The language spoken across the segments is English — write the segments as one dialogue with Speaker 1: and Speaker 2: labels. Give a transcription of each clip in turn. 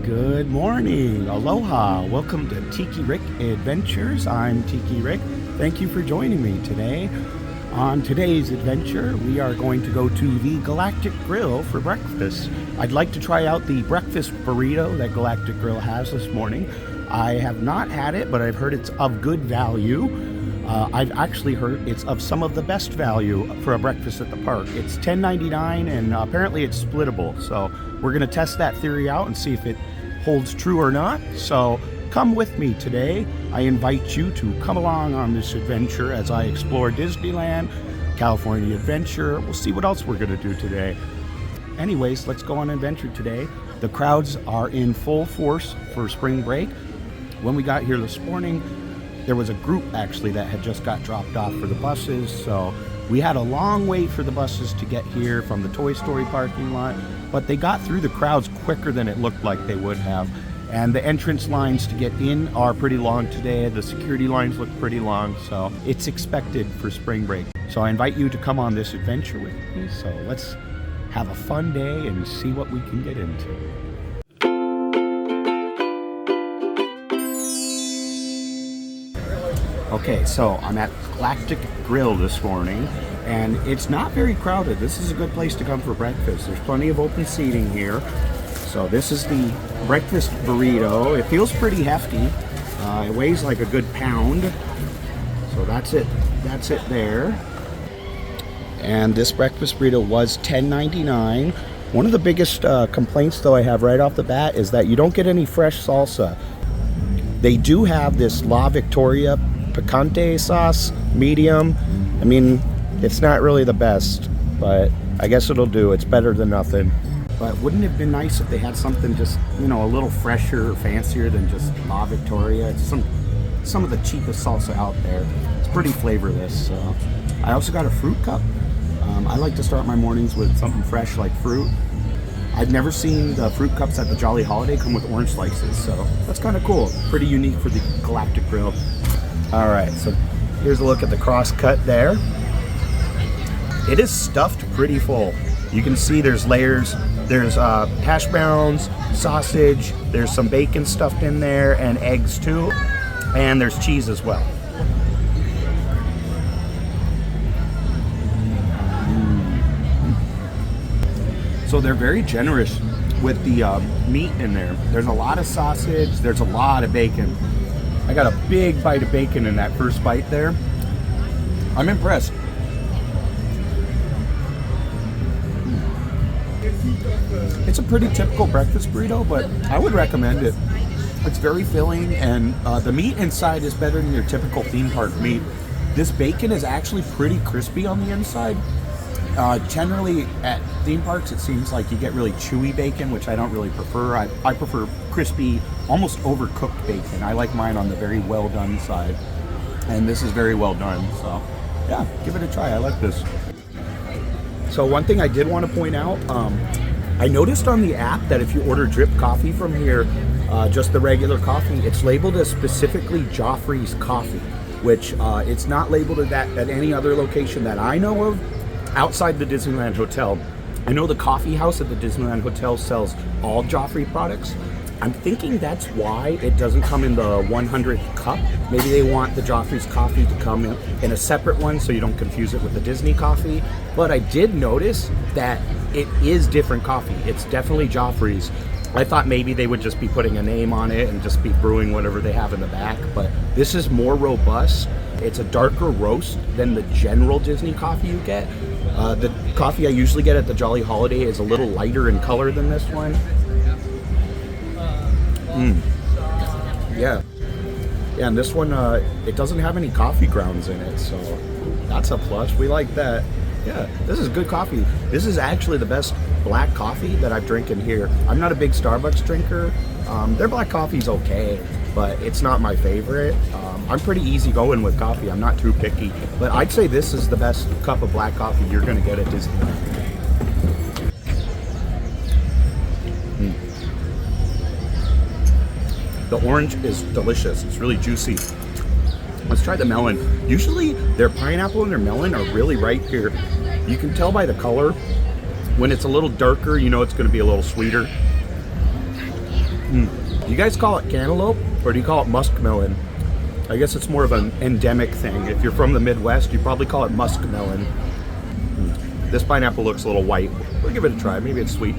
Speaker 1: Good morning, aloha, welcome to Tiki Rick Adventures. I'm Tiki Rick. Thank you for joining me today. On today's adventure, we are going to go to the Galactic Grill for breakfast. I'd like to try out the breakfast burrito that Galactic Grill has this morning. I have not had it, but I've heard it's of good value. I've actually heard it's of some of the best value for a breakfast at the park. It's $10.99 and apparently it's splittable. So we're going to test that theory out and see if it holds true or not. So come with me today. I invite you to come along on this adventure as I explore Disneyland, California Adventure. We'll see what else we're going to do today. Anyways, let's go on an adventure today. The crowds are in full force for spring break. When we got here this morning, there was a group actually that had just got dropped off for the buses, so we had a long wait for the buses to get here from the Toy Story parking lot, but they got through the crowds quicker than it looked like they would have. And the entrance lines to get in are pretty long today. The security lines look pretty long, so it's expected for spring break. So I invite you to come on this adventure with me, so let's have a fun day and see what we can get into. Okay, so I'm at Galactic Grill this morning, and it's not very crowded. This is a good place to come for breakfast. There's plenty of open seating here. So this is the breakfast burrito. It feels pretty hefty. It weighs like a good pound. So that's it there. And this breakfast burrito was $10.99. One of the biggest complaints though I have right off the bat is that you don't get any fresh salsa. They do have this La Victoria picante sauce, medium. I mean, it's not really the best, but I guess it'll do. It's better than nothing. But wouldn't it have been nice if they had something just, you know, a little fresher or fancier than just La Victoria? It's some of the cheapest salsa out there. It's pretty flavorless. So I also got a fruit cup. I like to start my mornings with something fresh like fruit. I've never seen the fruit cups at the Jolly Holiday come with orange slices, so that's kind of cool. Pretty unique for the Galactic Grill. All right, so here's a look at the cross cut there. It is stuffed pretty full. You can see there's layers. There's hash browns, sausage, there's some bacon stuffed in there, and eggs too. And there's cheese as well. So they're very generous with the meat in there. There's a lot of sausage, there's a lot of bacon. I got a big bite of bacon in that first bite there. I'm impressed. It's a pretty typical breakfast burrito, but I would recommend it. It's very filling, and the meat inside is better than your typical theme park meat. This bacon is actually pretty crispy on the inside. Generally at theme parks it seems like you get really chewy bacon, which I don't really prefer. I prefer crispy, almost overcooked bacon. I like mine on the very well done side, and this is very well done, so yeah, give it a try. I like this. So one thing I did want to point out, I noticed on the app that if you order drip coffee from here, just the regular coffee, it's labeled as specifically Joffrey's coffee, which it's not labeled at any other location that I know of outside the Disneyland Hotel. I know the coffee house at the Disneyland Hotel sells all Joffrey products. I'm thinking that's why it doesn't come in the 100th cup. Maybe they want the Joffrey's coffee to come in a separate one so you don't confuse it with the Disney coffee. But I did notice that it is different coffee. It's definitely Joffrey's. I thought maybe they would just be putting a name on it and just be brewing whatever they have in the back, but this is more robust. It's a darker roast than the general Disney coffee you get. The coffee I usually get at the Jolly Holiday is a little lighter in color than this one. Yeah, and this one, it doesn't have any coffee grounds in it, so that's a plus. We like that. Yeah, this is good coffee. This is actually the best black coffee that I've drinking here. I'm not a big Starbucks drinker. Their black coffee's okay, but it's not my favorite. I'm pretty easy going with coffee. I'm not too picky, but I'd say this is the best cup of black coffee you're gonna get at Disneyland. The orange is delicious. It's really juicy. Let's try the melon. Usually their pineapple and their melon are really ripe here. You can tell by the color. When it's a little darker, you know it's going to be a little sweeter. Do you guys call it cantaloupe or do you call it muskmelon? I guess it's more of an endemic thing. If you're from the Midwest, you probably call it muskmelon. This pineapple looks a little white. We'll give it a try. Maybe it's sweet.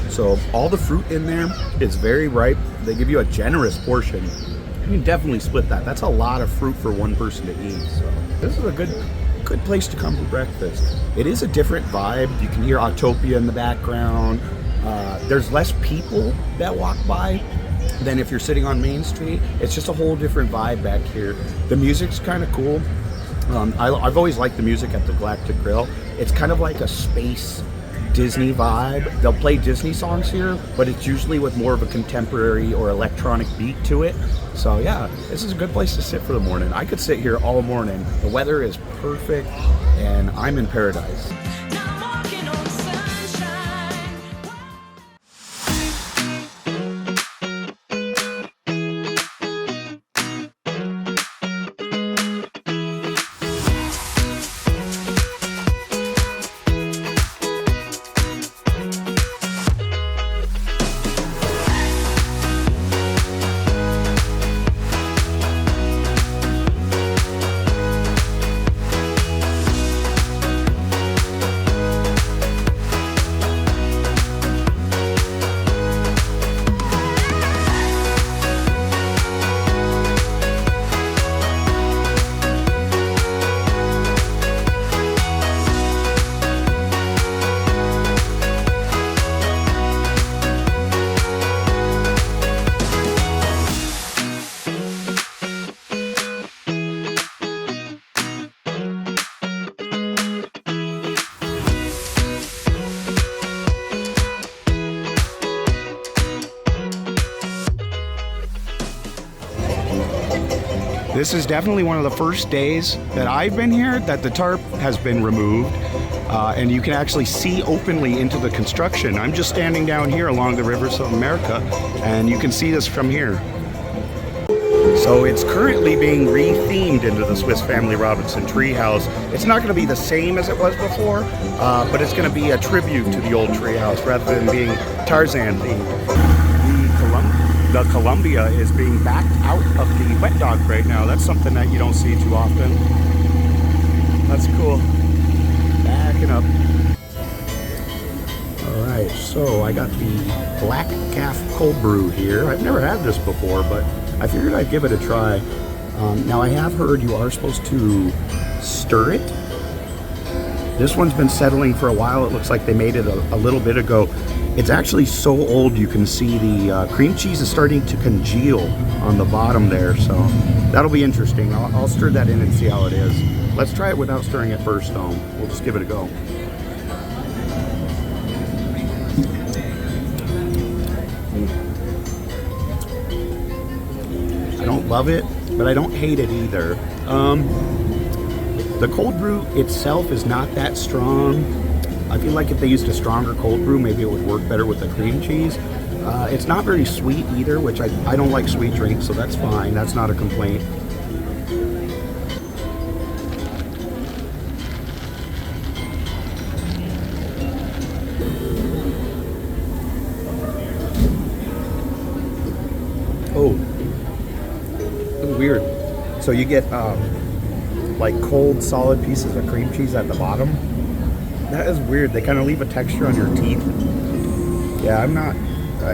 Speaker 1: So all the fruit in there is very ripe. They give you a generous portion. You can definitely split that. That's a lot of fruit for one person to eat. So this is a good place to come for breakfast. It is a different vibe. You can hear Autopia in the background. There's less people that walk by than if you're sitting on Main Street. It's just a whole different vibe back here. The music's kind of cool. I've always liked the music at the Galactic Grill. It's kind of like a space Disney vibe. They'll play Disney songs here, but it's usually with more of a contemporary or electronic beat to it. So yeah, this is a good place to sit for the morning. I could sit here all morning. The weather is perfect and I'm in paradise. This is definitely one of the first days that I've been here that the tarp has been removed and you can actually see openly into the construction. I'm just standing down here along the rivers of America and you can see this from here. So it's currently being re-themed into the Swiss Family Robinson treehouse. It's not going to be the same as it was before, but it's going to be a tribute to the old treehouse rather than being Tarzan themed. The Columbia is being backed out of the wet dock right now. That's something that you don't see too often. That's cool. Backing up. All right, so I got the Black Caf Cold Brew here. I've never had this before, but I figured I'd give it a try. Now I have heard you are supposed to stir it. This one's been settling for a while. It looks like they made it a little bit ago. It's actually so old you can see the cream cheese is starting to congeal on the bottom there, so that'll be interesting. I'll stir that in and see how it is. Let's try it without stirring it first though. We'll just give it a go. I don't love it, but I don't hate it either. The cold brew itself is not that strong. I feel like if they used a stronger cold brew, maybe it would work better with the cream cheese. It's not very sweet either, which I don't like sweet drinks, so that's fine. That's not a complaint. Oh, that's weird. So you get like cold, solid pieces of cream cheese at the bottom. That is weird. They kind of leave a texture on your teeth. Yeah,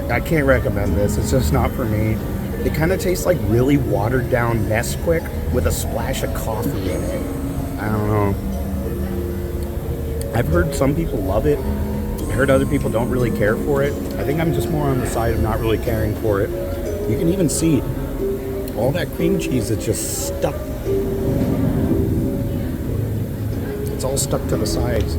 Speaker 1: I can't recommend this. It's just not for me. It kind of tastes like really watered down Nesquik with a splash of coffee in it. I don't know. I've heard some people love it. I heard other people don't really care for it. I think I'm just more on the side of not really caring for it. You can even see all that cream cheese is just stuck. It's all stuck to the sides.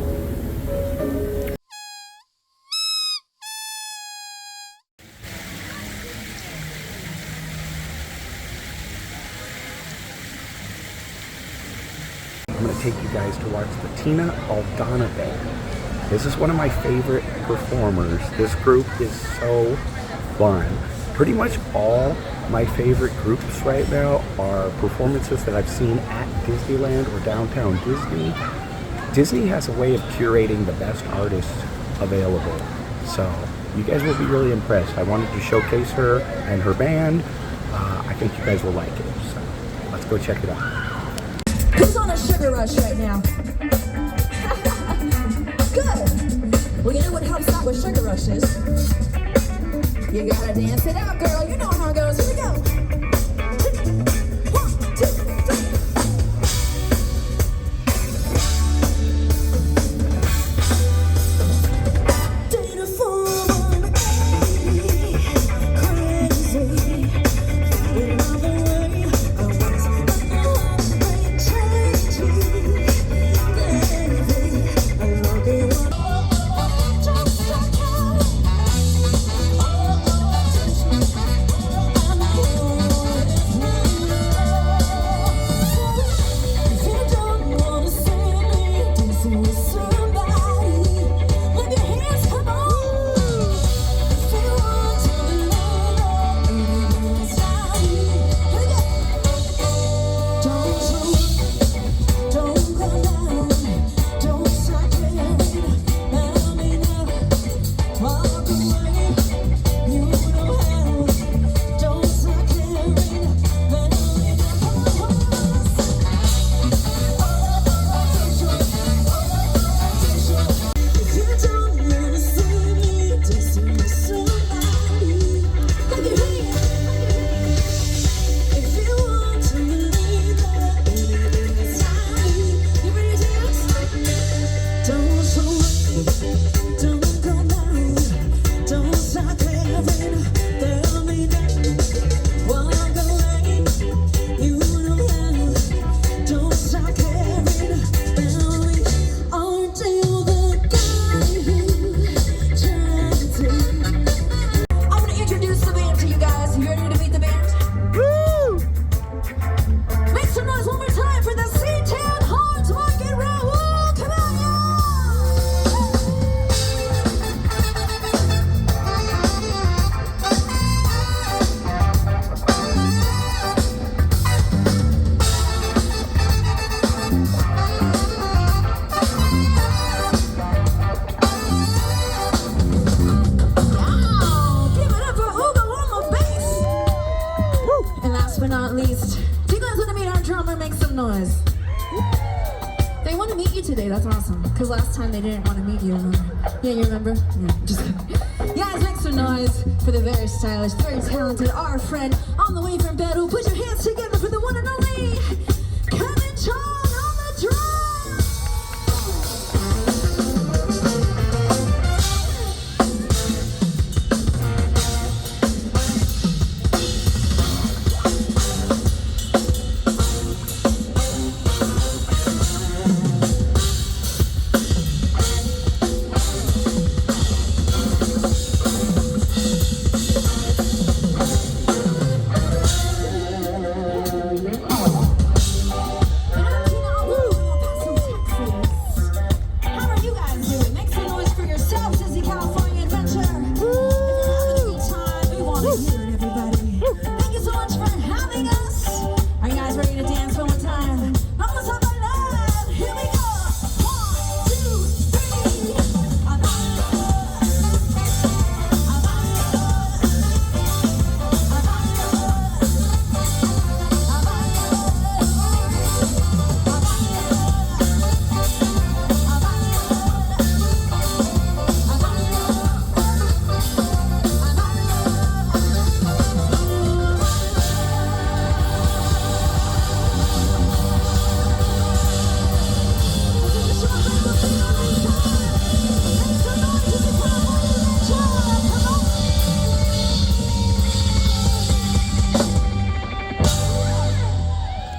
Speaker 1: I'm going to take you guys to watch the Tina Aldana Band. This is one of my favorite performers. This group is so fun. Pretty much all my favorite groups right now are performances that I've seen at Disneyland or downtown Disney. Disney has a way of curating the best artists available. So you guys will be really impressed. I wanted to showcase her and her band. I think you guys will like it. So let's go check it out.
Speaker 2: Who's on a sugar rush right now? Good. Well, you know what helps out with sugar rushes? You gotta dance it out, girl. You know how it goes. Here we go. 1, 2, 3. That's awesome. Because last time they didn't want to meet you. Yeah, you remember? Yeah, just kidding. Guys, make some noise for the very stylish, very talented, our friend on the way from Batuu. Put your hands together for the one and only Kevin Chong on the drum.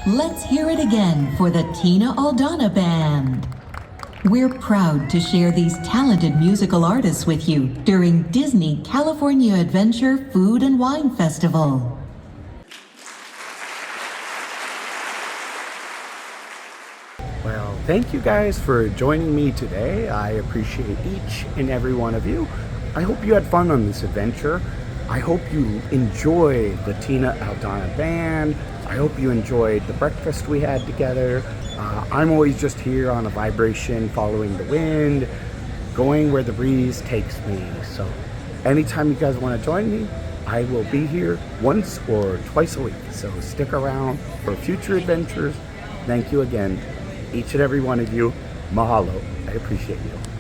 Speaker 3: Let's hear it again for the Tina Aldana Band. We're proud to share these talented musical artists with you during Disney California Adventure Food and Wine Festival.
Speaker 1: Well, thank you guys for joining me today. I appreciate each and every one of you. I hope you had fun on this adventure. I hope you enjoyed the Tina Aldana Band. I hope you enjoyed the breakfast we had together. I'm always just here on a vibration, following the wind,
Speaker 4: going where the breeze takes me. So anytime you guys want to join me, I will be here once or twice a week. So stick around for future adventures. Thank you again, each and every one of you. Mahalo. I appreciate you.